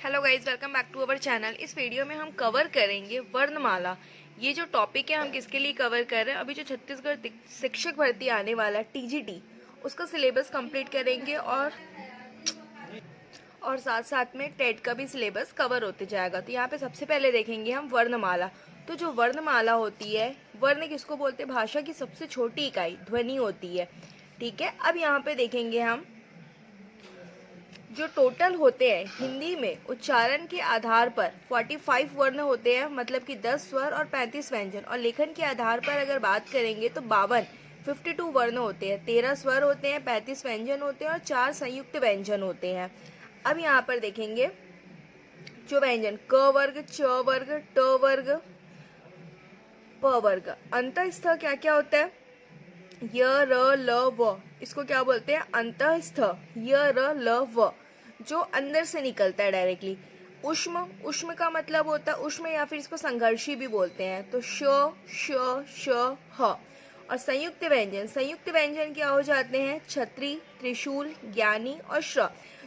Hello guys, welcome back to our channel. इस video में हम कवर करेंगे वर्णमाला। ये जो टॉपिक है हम किसके लिए कवर कर रहे हैं, अभी जो छत्तीसगढ़ शिक्षक भर्ती आने वाला है टीजीटी, उसका सिलेबस कंप्लीट करेंगे और साथ साथ में टेट का भी सिलेबस कवर होते जाएगा। तो यहाँ पे सबसे पहले देखेंगे हम वर्णमाला। तो जो वर्णमाला होती है, वर्ण किसको बोलते हैं? भाषा की सबसे छोटी इकाई ध्वनि होती है। ठीक है, अब यहाँ पे देखेंगे हम जो टोटल होते हैं हिंदी में उच्चारण के आधार पर 45 वर्ण होते हैं, मतलब कि 10 स्वर और 35 व्यंजन। और लेखन के आधार पर अगर बात करेंगे तो 52 वर्ण होते हैं, 13 स्वर होते हैं, 35 व्यंजन होते हैं और 4 संयुक्त व्यंजन होते हैं। अब यहाँ पर देखेंगे जो व्यंजन क वर्ग, च वर्ग, ट वर्ग, प वर्ग। अंतःस्थ क्या क्या होता है? य र ल व, इसको क्या बोलते हैं? अंतःस्थ। य र ल व जो अंदर से निकलता है डायरेक्टली। उष्म, उष्म का मतलब होता है उष्म, या फिर इसको संघर्षी भी बोलते हैं। तो श श श ह। और संयुक्त व्यंजन, संयुक्त व्यंजन क्या हो जाते हैं? छत्री, त्रिशूल, ज्ञानी और श्र।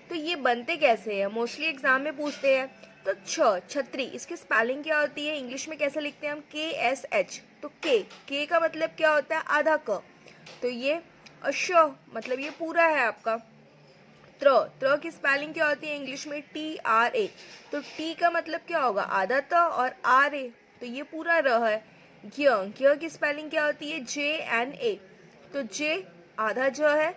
तो ये बनते कैसे हैं? मोस्टली एग्जाम में पूछते हैं। तो छत्री, इसकी स्पेलिंग क्या होती है? इंग्लिश में कैसे लिखते हैं हम? KSH। तो के का मतलब क्या होता है? आधा क। तो ये अश, मतलब ये पूरा है आपका। त्र की स्पेलिंग क्या होती है इंग्लिश में? TRA। तो टी का मतलब क्या होगा? आधा त और RA, तो ये पूरा र है। ज्ञ की स्पेलिंग क्या होती है? JNA। तो जे आधा ज है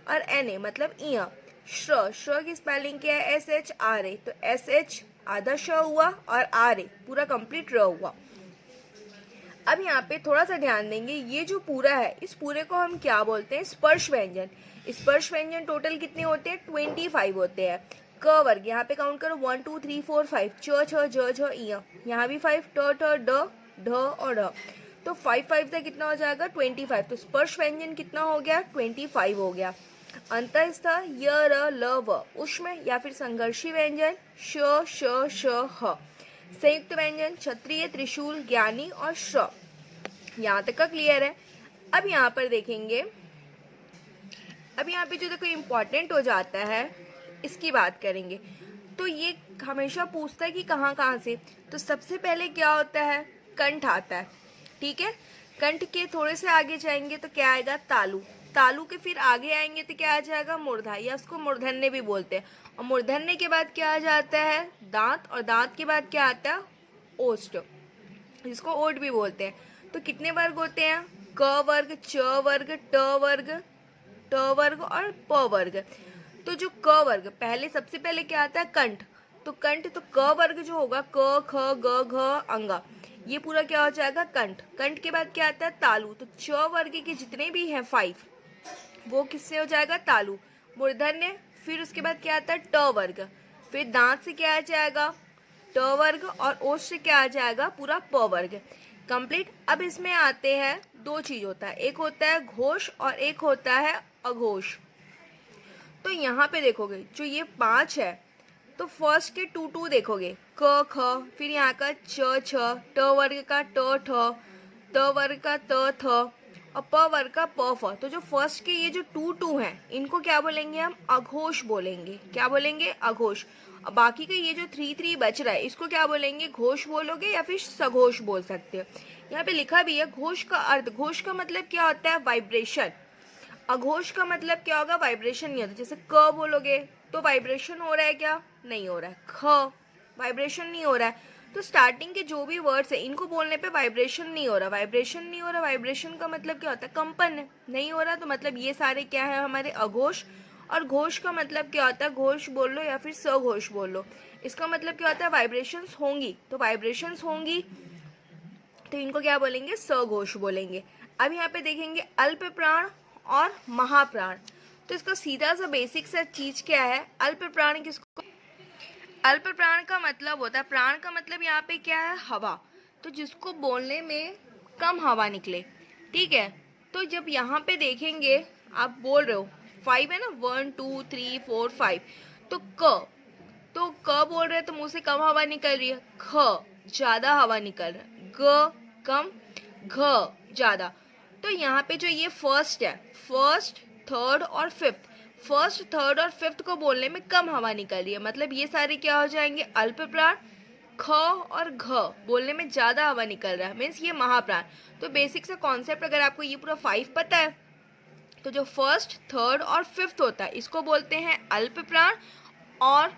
और NA मतलब इया। श्र की स्पेलिंग क्या है? SHRA। तो SH आधा श हुआ और RA पूरा कंप्लीट र हुआ। अब यहाँ पे थोड़ा सा ध्यान देंगे, ये जो पूरा है इस पूरे को हम क्या बोलते हैं? स्पर्श व्यंजन। स्पर्श व्यंजन टोटल कितने होते हैं? 25 होते हैं। क वर्ग, यहाँ पे काउंट करो 1 2 3 4 5, च छ ज झ इया, यहाँ भी 5, ट ठ ड ढ और ढ। तो 5 से कितना हो जाएगा? 25। तो स्पर्श व्यंजन कितना हो गया? 25 हो गया। अंतःस्थ य र ल व, उष्म या फिर संघर्षी व्यंजन श श श ह। संयुक्त व्यंजन क्षत्रिय, त्रिशूल, ज्ञानी और श्र। यहाँ तक का क्लियर है। अब यहाँ पर देखेंगे, अब यहाँ पे जो देखो इम्पोर्टेंट हो जाता है इसकी बात करेंगे। तो ये हमेशा पूछता है कि कहाँ कहाँ से। तो सबसे पहले क्या होता है? कंठ आता है। ठीक है, कंठ के थोड़े से आगे जाएंगे तो क्या आएगा? तालु। तालु के फिर आगे आएंगे तो क्या आ जाएगा? मूर्धा, या उसको मूर्धन्य भी बोलते हैं। और मूर्धन्य के बाद क्या आ जाता है? दांत। और दांत के बाद क्या आता है? ओष्ठ, जिसको ओट भी बोलते हैं। तो कितने वर्ग होते हैं? क वर्ग, च वर्ग, ट वर्ग और प वर्ग। तो जो क वर्ग, पहले सबसे पहले क्या आता है? कंठ। तो कंठ, तो क वर्ग जो होगा क ख ग घ अंगा, ये पूरा क्या हो जाएगा? कंठ। कंठ के बाद क्या आता है? तालु। तो च वर्ग के जितने भी हैं 5, वो किससे हो जाएगा? तालु। मूर्धन्य, फिर उसके बाद क्या आता है? ट वर्ग। फिर दांत से क्या आ जाएगा? ट वर्ग। और ओष्ठ से क्या आ जाएगा? पूरा प वर्ग। कंप्लीट। अब इसमें आते हैं दो चीज होता है, एक होता है घोष और एक होता है अघोष। तो यहाँ पे देखोगे जो ये 5 है, तो फर्स्ट के 2 देखोगे, क ख, फिर यहाँ का च छ, ट वर्ग का ट ठ, त वर्ग का त थ और प वर्ग का प फ। तो जो फर्स्ट के ये जो 2 हैं, इनको क्या बोलेंगे हम? अघोष बोलेंगे। क्या बोलेंगे? अघोष। और बाकी का ये जो 3 बच रहा है, इसको क्या बोलेंगे? घोष बोलोगे या फिर सघोष बोल सकते हो। यहाँ पे लिखा भी है घोष का अर्थ। घोष का मतलब क्या होता है? वाइब्रेशन। अघोष का मतलब क्या होगा? वाइब्रेशन नहीं होता। जैसे क बोलोगे तो वाइब्रेशन हो रहा है क्या? नहीं हो रहा है। ख वाइब्रेशन नहीं हो रहा है। तो स्टार्टिंग के जो भी वर्ड्स है इनको बोलने पे वाइब्रेशन नहीं हो रहा। वाइब्रेशन नहीं हो रहा, वाइब्रेशन का मतलब क्या होता है? कंपन है। नहीं हो रहा तो मतलब ये सारे क्या है? हमारे अघोष। और घोष का मतलब क्या होता है? घोष बोल लो या फिर सघोष बोल लो। इसका मतलब क्या होता है? वाइब्रेशंस होंगी। तो वाइब्रेशंस होंगी तो इनको क्या बोलेंगे? सघोष बोलेंगे। अब यहाँ पे देखेंगे अल्प प्राण और महाप्राण। तो इसका सीधा सा बेसिक सा चीज क्या है? अल्प प्राण किसको? अल्प प्राण का मतलब होता है, प्राण का मतलब यहाँ पे क्या है? हवा। तो जिसको बोलने में कम हवा निकले। ठीक है, तो जब यहाँ पे देखेंगे, आप बोल रहे हो 5 है ना, 1 2 3 4 5, तो क बोल रहे हैं तो मुंह से कम हवा निकल रही है। ख ज्यादा हवा निकल रहा है। ग कम, घ ज्यादा। तो यहाँ पे जो ये फर्स्ट है, फर्स्ट, थर्ड और फिफ्थ, फर्स्ट, थर्ड और फिफ्थ को बोलने में कम हवा निकल रही है, मतलब ये सारे क्या हो जाएंगे, अल्प प्राण। ख और घ बोलने में ज्यादा हवा निकल रहा है, मीन्स ये महाप्राण। तो बेसिक सा कॉन्सेप्ट अगर आपको ये पूरा 5 पता है, तो जो फर्स्ट, थर्ड और फिफ्थ होता है इसको बोलते हैं अल्प प्राण, और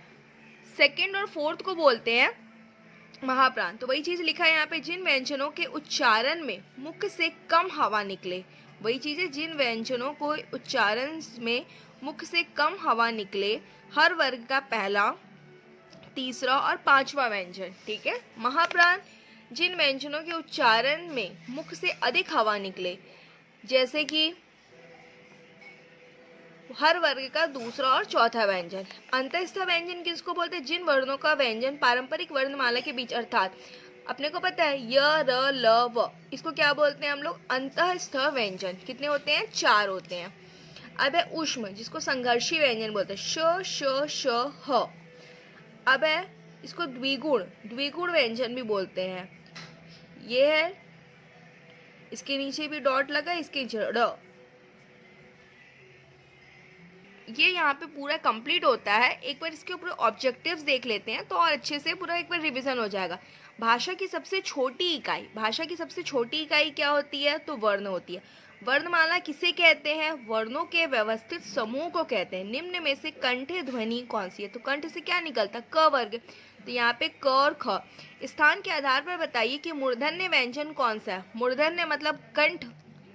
सेकेंड और फोर्थ को बोलते हैं महाप्राण। तो वही चीज लिखा है यहाँ पे, जिन व्यंजनों के उच्चारण में मुख से कम हवा निकले। वही चीज है, जिन व्यंजनों को उच्चारण में मुख से कम हवा निकले, हर वर्ग का पहला, तीसरा और पांचवा व्यंजन। ठीक है। महाप्राण, जिन व्यंजनों के उच्चारण में मुख से अधिक हवा निकले, जैसे कि हर वर्ग का दूसरा और चौथा व्यंजन। अंतःस्थ व्यंजन किसको बोलते हैं, जिन वर्णों का व्यंजन पारंपरिक वर्णमाला के बीच, अर्थात अपने को पता है य, र, ल, व, इसको क्या बोलते हैं हम लोग, अंतःस्थ व्यंजन। कितने होते हैं, 4 होते हैं। अब है ऊष्म, जिसको संघर्षी व्यंजन बोलते हैं, श, श, श, ह। अब है इसको द्विगुण, द्विगुण व्यंजन भी बोलते हैं। ये है, इसके नीचे भी डॉट लगा, इसके नीचे ड। ये यहाँ पे पूरा कंप्लीट होता है। एक बार इसके ऊपर ऑब्जेक्टिव्स देख लेते हैं तो और अच्छे से पूरा एक बार रिवीजन हो जाएगा। भाषा की सबसे छोटी इकाई, भाषा की सबसे छोटी इकाई क्या होती है, तो वर्ण होती है। वर्णमाला किसे कहते हैं, वर्णों के व्यवस्थित समूह को कहते हैं। निम्न में से कंठे ध्वनि कौन सी है, तो कंठ से क्या निकलता, क वर्ग। तो यहाँ पे क और ख। स्थान के आधार पर बताइए कि मूर्धन्य व्यंजन कौन सा है। मूर्धन्य मतलब कंठ,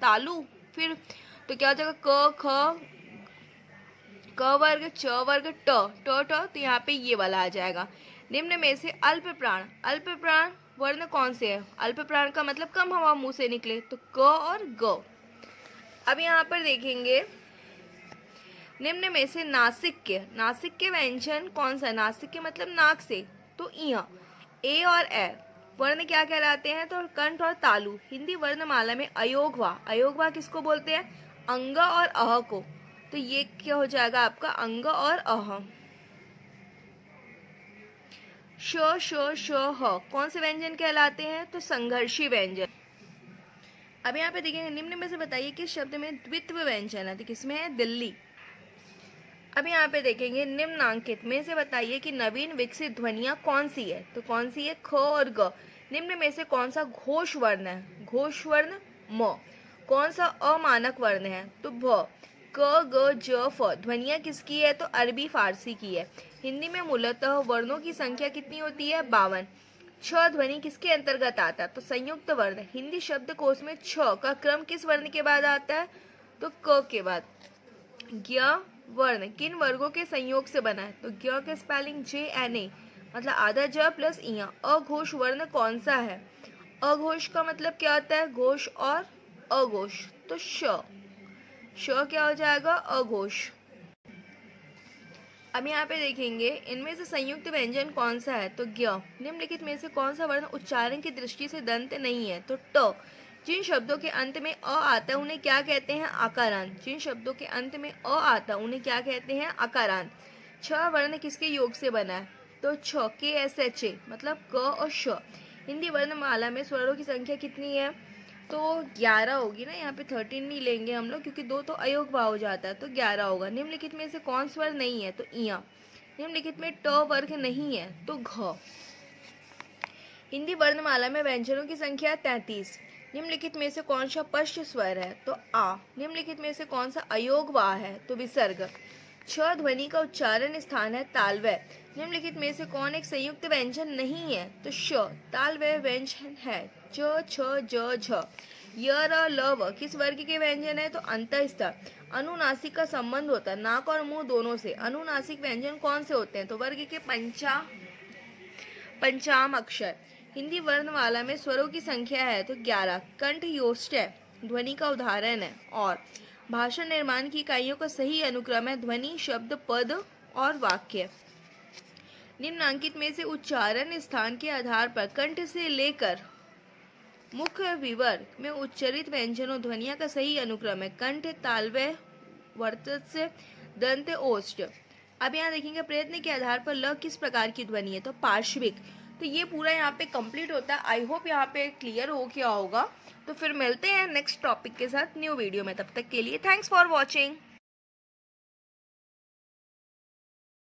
तालु, फिर तो क्या हो जाएगा, क, ख, क वर्ग, च वर्ग, ट, ट, ट, तो यहाँ पे ये वाला आ जाएगा। निम्न में से अल्प प्राण, अल्प प्राण वर्ण कौन से है, अल्प प्राण का मतलब कम हवा मुंह से निकले, तो क और ग। अब यहाँ पर देखेंगे, निम्न में से नासिक्य, नासिक्य व्यंजन कौन सा, नासिक्य मतलब नाक से, तो इह, ए और ए वर्ण क्या कहलाते हैं, तो कंठ और तालु। हिंदी वर्णमाला में अयोगवा, अयोगवा किसको बोलते हैं, अंग और अह को, तो ये क्या हो जाएगा आपका, अंग और अह। श, श, श, ह कौन से व्यंजन कहलाते हैं, तो संघर्षी व्यंजन। अब यहाँ पे देखेंगे, निम्न में से बताइए किस शब्द में द्वित्व व्यंजन है, तो किसमें है, दिल्ली। अब यहाँ पे देखेंगे, निम्नांकित में से बताइए कि नवीन विकसित ध्वनियां कौन सी है, तो कौन सी है, ख और ग। निम्न में से कौन सा घोष वर्ण है, घोष वर्ण म। कौन सा अमानक वर्ण है, तो भ। क, ग, ज, फ ध्वनियां किसकी है, तो अरबी फारसी की है। हिंदी में मूलतः वर्णों की संख्या कितनी होती है, 52। छ ध्वनि किसके अंतर्गत आता है, तो संयुक्त वर्ण। हिंदी शब्दकोश में छ का क्रम किस वर्ण के बाद आता है, तो क के बाद। ज्ञ वर्ण किन वर्गों के संयोग से बना है, तो ज्ञ के स्पेलिंग JNA, मतलब आधा ज प्लस इया। अघोष वर्ण कौन सा है, अघोष का मतलब क्या होता है, घोष और अघोष, तो श क्या हो जाएगा, अघोष। अब यहाँ पे देखेंगे, इनमें से संयुक्त व्यंजन कौन सा है, तो ज्ञ। निम्नलिखित में से कौन सा वर्ण उच्चारण की दृष्टि से दंत नहीं है, तो ट। जिन शब्दों के अंत में अ आता है उन्हें क्या कहते हैं, आकारांत। जिन शब्दों के अंत में अ आता है उन्हें क्या कहते हैं, आकारांत। छ वर्ण किसके योग से बना है, तो छ, KSHA मतलब क और श। हिंदी वर्णमाला में स्वरों की संख्या कितनी है, तो 11 होगी ना, यहाँ पे 13 नहीं लेंगे हम लोग, क्योंकि 2 तो अयोग भाव हो जाता है, तो 11 होगा। निम्नलिखित में से कौन स्वर नहीं है, तो इया। निम्नलिखित में ट वर्ग नहीं है, तो घ। हिंदी वर्णमाला में व्यंजनों की संख्या 33। निम्नलिखित में से कौन सा पश्च स्वर है, तो आ। निम्नलिखित में से कौन सा अयोगवाह है, तो विसर्ग। छ ध्वनि का उच्चारण स्थान है तालव्य। निम्नलिखित में से कौन एक संयुक्त व्यंजन नहीं है, तो श तालव्य व्यंजन है। च, छ, ज, झ। य, र, ल, व किस वर्ग के व्यंजन है, तो अंतःस्थ। अनुनासिक का संबंध होता है नाक और मुंह दोनों से। अनुनासिक व्यंजन कौन से होते हैं, तो वर्ग के पंचाम अक्षर। हिंदी वर्णमाला में स्वरों की संख्या है, तो 11। कंठ योष्ट ध्वनि का उदाहरण है। और भाषा निर्माण की इकाइयों का सही अनुक्रम है ध्वनि, शब्द, पद और वाक्य। निम्नांकित में से उच्चारण स्थान के आधार पर कंठ से लेकर मुख्य विवर्ग में उच्चरित व्यंजनों ध्वनियों का सही अनुक्रम है कंठ, तालव्य, वर्चस्व, दंत, ओष्ठ। अब यहाँ देखेंगे, प्रयत्न के आधार पर ल किस प्रकार की ध्वनि है, तो पार्श्विक। तो ये पूरा यहाँ पे कंप्लीट होता है। आई होप यहाँ पे क्लियर हो गया होगा। तो फिर मिलते हैं नेक्स्ट टॉपिक के साथ न्यू वीडियो में, तब तक के लिए थैंक्स फॉर वॉचिंग।